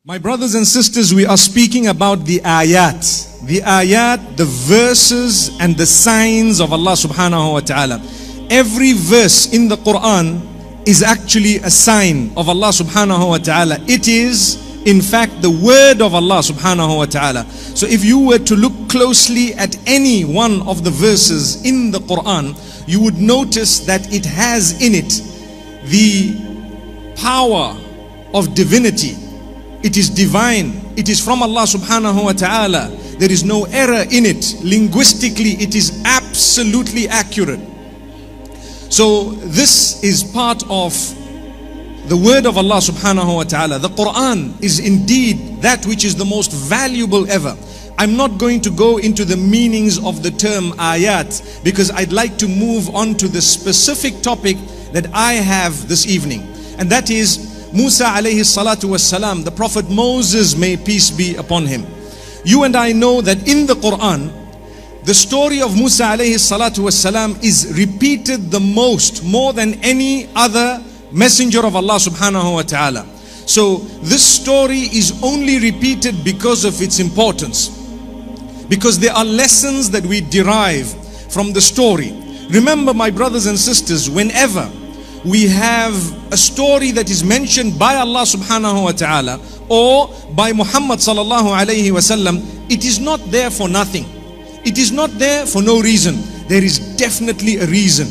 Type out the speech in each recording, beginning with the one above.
My brothers and sisters, we are speaking about the ayat. The ayat, the verses and the signs of Allah subhanahu wa ta'ala. Every verse in the Quran is actually a sign of Allah subhanahu wa ta'ala. It is, in fact, the word of Allah subhanahu wa ta'ala. So if you were to look closely at any one of the verses in the Quran, you would notice that it has in it the power of divinity. It is divine. It is from Allah subhanahu wa ta'ala. There is no error in it. Linguistically, it is absolutely accurate. So this is part of the word of Allah subhanahu wa ta'ala. The Quran is indeed that which is the most valuable ever. I'm not going to go into the meanings of the term ayat because I'd like to move on to the specific topic that I have this evening. And that is Musa alayhi salatu was salam, the Prophet Moses, may peace be upon him. You and I know that in the Quran, the story of Musa alayhi salatu was salam is repeated the most, more than any other messenger of Allah subhanahu wa ta'ala. So this story is only repeated because of its importance. Because there are lessons that we derive from the story. Remember, my brothers and sisters, whenever we have a story that is mentioned by Allah subhanahu wa ta'ala or by Muhammad sallallahu alayhi wa sallam, it is not there for nothing. It is not there for no reason. There is definitely a reason.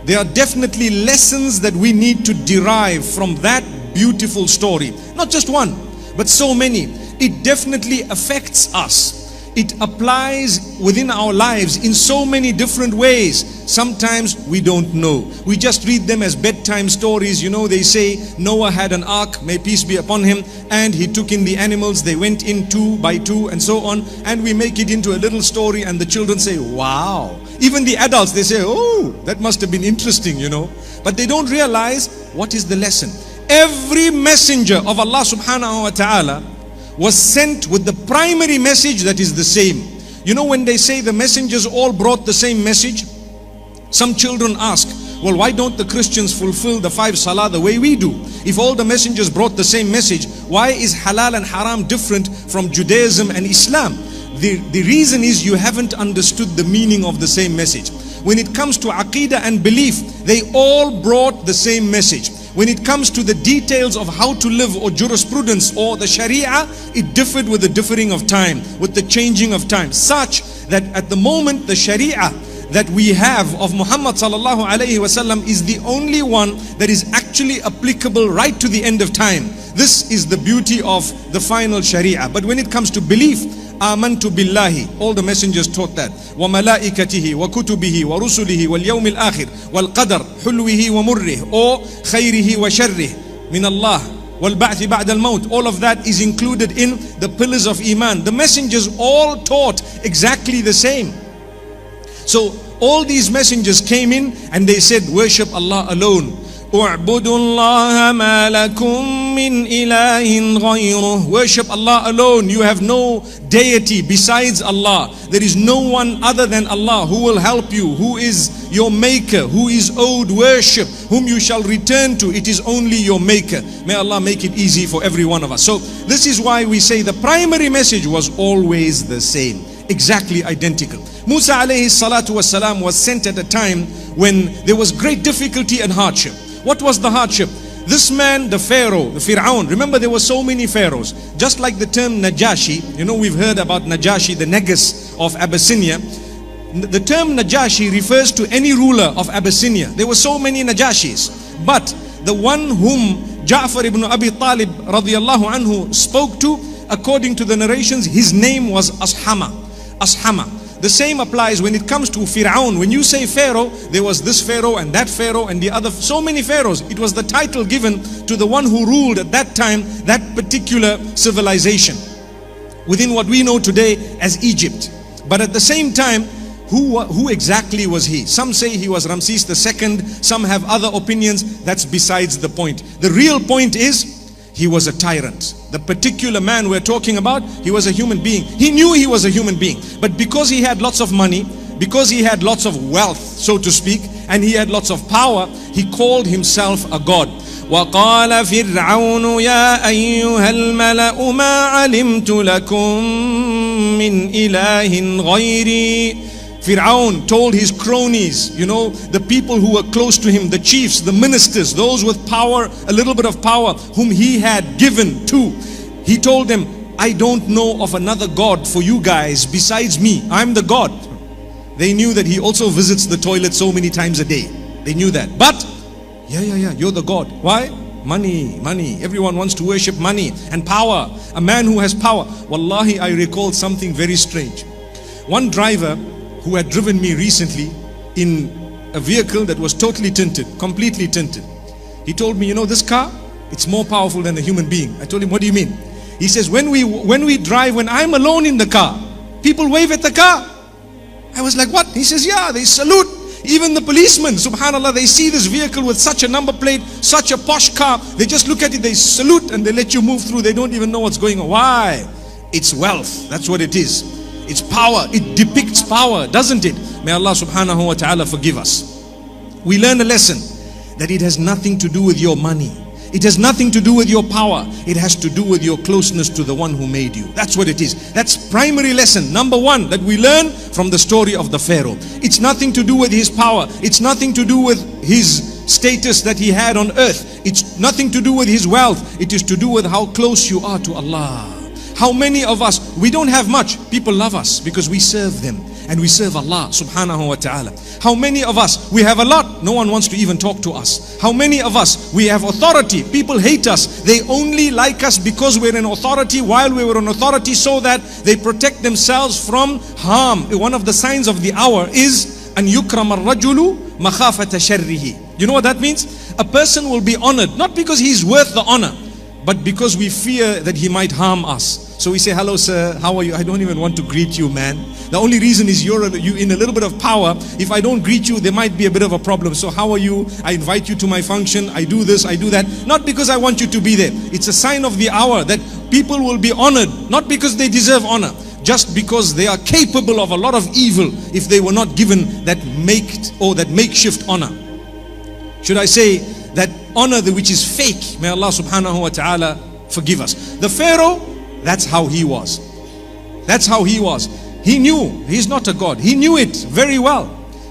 There are definitely lessons that we need to derive from that beautiful story. Not just one, but so many. It definitely affects us. It applies within our lives in so many different ways. Sometimes we don't know. We just read them as bedtime stories. You know, they say Noah had an ark, may peace be upon him, and he took in the animals. They went in 2 by 2 and so on. And we make it into a little story and the children say, wow. Even the adults, they say, oh, that must have been interesting, you know. But they don't realize what is the lesson. Every messenger of Allah subhanahu wa ta'ala was sent with the primary message that is the same. You know, when they say the messengers all brought the same message, some children ask, well, why don't the Christians fulfill the 5 salah the way we do? If all the messengers brought the same message, why is halal and haram different from Judaism and Islam? The reason is you haven't understood the meaning of the same message. When it comes to aqidah and belief, they all brought the same message. When it comes to the details of how to live or jurisprudence or the sharia, it differed with the differing of time, with the changing of time, such that at the moment the sharia that we have of Muhammad sallallahu alayhi wasallam is the only one that is actually applicable right to the end of time. This is the beauty of the final sharia. But when it comes to belief, amantu billahi, all the messengers taught that. Wa malaikatihi wa kutubihi wa rusulihi wal yawmil akhir wal qadar hulwihi wa murrih or khayrihi wa sharrih min Allah wal ba'thi ba'da al maut. All of that is included in the pillars of iman. The messengers all taught exactly the same. So all these messengers came in and they said, worship Allah alone. U'budu Allah ma lakum min ilahin ghayruh. Worship Allah alone. You have no deity besides Allah. There is no one other than Allah who will help you, who is your maker, who is owed worship, whom you shall return to. It is only your maker. May Allah make it easy for every one of us. So this is why we say the primary message was always the same, exactly identical. Musa alayhi salatu was salam was sent at a time when there was great difficulty and hardship. What was the hardship? This man, the Pharaoh, the Fir'aun, remember there were so many pharaohs. Just like the term Najashi, you know, we've heard about Najashi, the Negus of Abyssinia. The term Najashi refers to any ruler of Abyssinia. There were so many Najashis. But the one whom Ja'far ibn Abi Talib radiyallahu anhu spoke to, according to the narrations, his name was Ashama. Ashama. The same applies when it comes to Fir'aun. When you say Pharaoh, there was this Pharaoh and that Pharaoh and the other, so many Pharaohs. It was the title given to the one who ruled at that time that particular civilization within what we know today as Egypt. But at the same time, who exactly was he? Some say he was Ramses II. Some have other opinions. That's besides the point. The real point is, he was a tyrant. The particular man we're talking about, he was a human being. He knew he was a human being. But because he had lots of money, because he had lots of wealth, so to speak, and he had lots of power, he called himself a god. وقال فرعون يا أيها الملأ ما علمت لكم من إله غيري. Fir'aun told his cronies, the people who were close to him, the chiefs, the ministers, those with power, a little bit of power, whom he had given to. He told them, I don't know of another God for you guys besides me. I'm the God. They knew that he also visits the toilet so many times a day. They knew that. But, you're the God. Why? Money. Everyone wants to worship money and power. A man who has power. Wallahi, I recalled something very strange. One driver who had driven me recently in a vehicle that was totally tinted, completely tinted. He told me, this car, it's more powerful than a human being. I told him, what do you mean? He says, when we drive, when I'm alone in the car, people wave at the car. I was like, what? He says, yeah, they salute. Even the policemen, subhanallah, they see this vehicle with such a number plate, such a posh car, they just look at it, they salute and they let you move through. They don't even know what's going on. Why? It's wealth. That's what it is. It's power. It depicts power, doesn't it? May Allah subhanahu wa ta'ala forgive us. We learn a lesson that it has nothing to do with your money. It has nothing to do with your power. It has to do with your closeness to the one who made you. That's what it is. That's primary lesson number one that we learn from the story of the Pharaoh. It's nothing to do with his power. It's nothing to do with his status that he had on earth. It's nothing to do with his wealth. It is to do with how close you are to Allah. How many of us, we don't have much. People love us because we serve them. And we serve Allah subhanahu wa ta'ala. How many of us, we have a lot. No one wants to even talk to us. How many of us, we have authority. People hate us. They only like us because we're in authority while we were in authority so that they protect themselves from harm. One of the signs of the hour is an yukram ar-rajulu makhafata sharrihi. You know what that means? A person will be honored, not because he's worth the honor, but because we fear that he might harm us. So we say, hello sir, how are you? I don't even want to greet you, man. The only reason is you're in a little bit of power. If I don't greet you, there might be a bit of a problem. So how are you? I invite you to my function. I do this, I do that. Not because I want you to be there. It's a sign of the hour that people will be honored. Not because they deserve honor. Just because they are capable of a lot of evil if they were not given that makeshift honor. Should I say that honor which is fake? May Allah subhanahu wa ta'ala forgive us. The Pharaoh, that's how he was. That's how he was. He knew he's not a god. He knew it very well.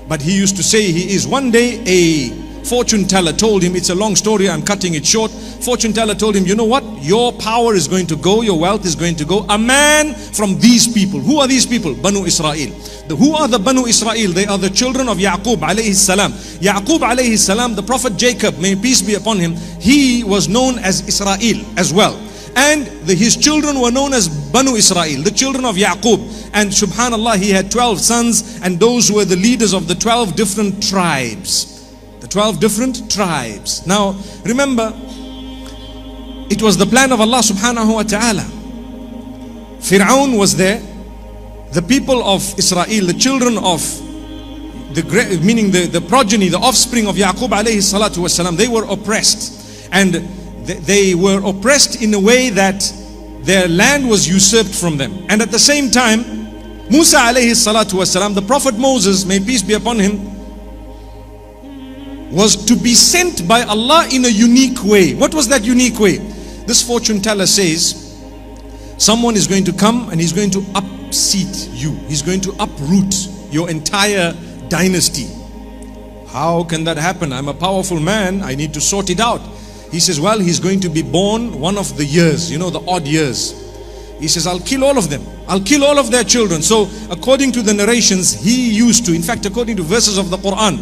But he used to say he is. One day a fortune teller told him, it's a long story, I'm cutting it short. Fortune teller told him, you know what? Your power is going to go, your wealth is going to go. A man from these people. Who are these people? Banu Israel. Who are the Banu Israel? They are the children of Yaqub alayhi salam. Yaqub alayhi salam, the prophet Jacob, may peace be upon him, he was known as Israel as well. And his children were known as Banu Israel, the children of Yaqub. And subhanallah, he had 12 sons, and those were the leaders of the 12 different tribes. The 12 different tribes. Now, remember, it was the plan of Allah subhanahu wa ta'ala. Fir'aun was there. The people of Israel, the children of, meaning the progeny, the offspring of Yaqub alayhi salatu wasalam, they were oppressed. And they were oppressed in a way that their land was usurped from them. And at the same time, Musa alayhi salatu wasalam, the prophet Moses, may peace be upon him, was to be sent by Allah in a unique way. What was that unique way? This fortune teller says, someone is going to come and he's going to upseat you. He's going to uproot your entire dynasty. How can that happen? I'm a powerful man. I need to sort it out. He says, well, he's going to be born one of the years, the odd years. He says, I'll kill all of them. I'll kill all of their children. So according to the narrations, he used to, in fact, according to verses of the Quran,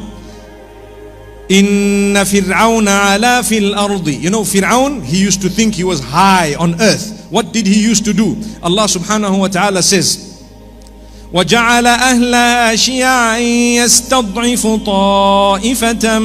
Inna Fir'auna ala fil ardi. Fir'aun, he used to think he was high on earth. What did he used to do? Allah subhanahu wa ta'ala says, وَجَعَلَ أَهْلَهَا شِيَعًا يَسْتَضْعِفُ طَائِفَةً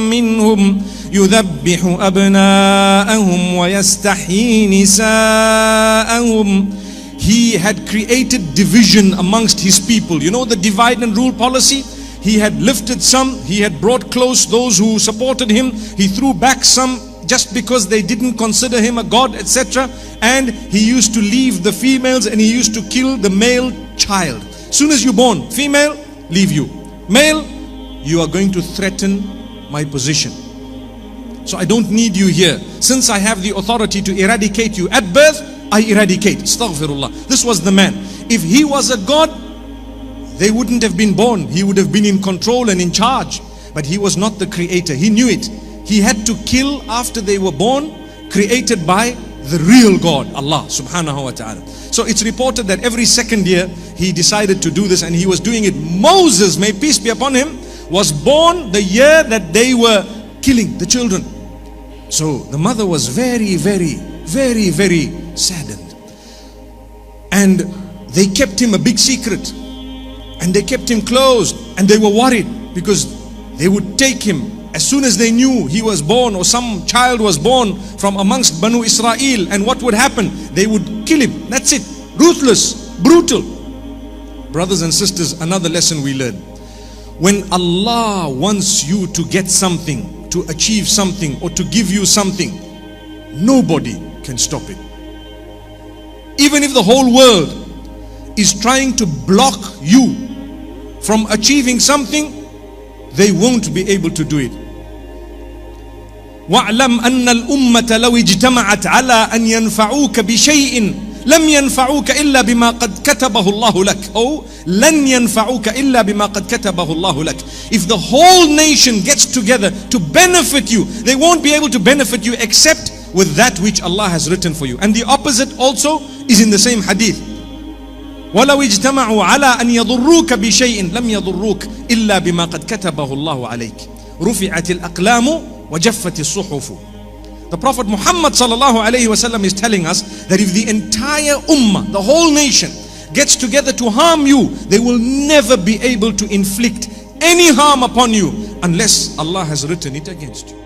مِّنْهُمْ يُذَبِّحُ أَبْنَاءَهُمْ وَيَسْتَحْيِي نِسَاءَهُمْ. He had created division amongst his people. The divide and rule policy? He had lifted some, he had brought close those who supported him, he threw back some just because they didn't consider him a god, etc. And he used to leave the females and he used to kill the male child. Soon as you're born, female, leave you. Male, you are going to threaten my position. So I don't need you here. Since I have the authority to eradicate you at birth, I eradicate. Astaghfirullah. This was the man. If he was a god, they wouldn't have been born. He would have been in control and in charge. But he was not the creator. He knew it. He had to kill after they were born, created by the real God, Allah subhanahu wa ta'ala. So it's reported that every second year he decided to do this, and he was doing it. Moses, may peace be upon him, was born the year that they were killing the children. So the mother was very, very, very, very saddened. And they kept him a big secret. And they kept him closed. And they were worried because they would take him as soon as they knew he was born, or some child was born from amongst Banu Israel. And what would happen? They would kill him. That's it. Ruthless, brutal. Brothers and sisters, another lesson we learn. When Allah wants you to get something, to achieve something, or to give you something, nobody can stop it. Even if the whole world is trying to block you from achieving something, they won't be able to do it. وَاعْلَمْ أَنَّ الْأُمَّةَ لَوْ اجْتَمَعَتْ عَلَىٰ أَنْ يَنْفَعُوكَ بِشَيْءٍ لَمْ يَنْفَعُوكَ إِلَّا بِمَا قَدْ كَتَبَهُ اللَّهُ لَكَ. Oh, لَنْ يَنْفَعُوكَ إِلَّا بِمَا قَدْ كَتَبَهُ اللَّهُ لَكَ. If the whole nation gets together to benefit you, they won't be able to benefit you except with that which Allah has written for you. And the opposite also is in the same hadith. وَلَوْ اجْتَمَعُوا عَلَىٰ أَنْ يَضُرُّوكَ بِشَيْءٍ لَمْ يَضُرُّوكَ إِلَّا بِمَا قَدْ كَتَبَهُ اللَّهُ عَلَيْكَ. رُفِعَتِ الْأَقْلَامُ وَجَفَّتِ الصُّحُفُ. The Prophet Muhammad sallallahu alayhi wasallam is telling us that if the entire ummah, the whole nation, gets together to harm you, they will never be able to inflict any harm upon you unless Allah has written it against you.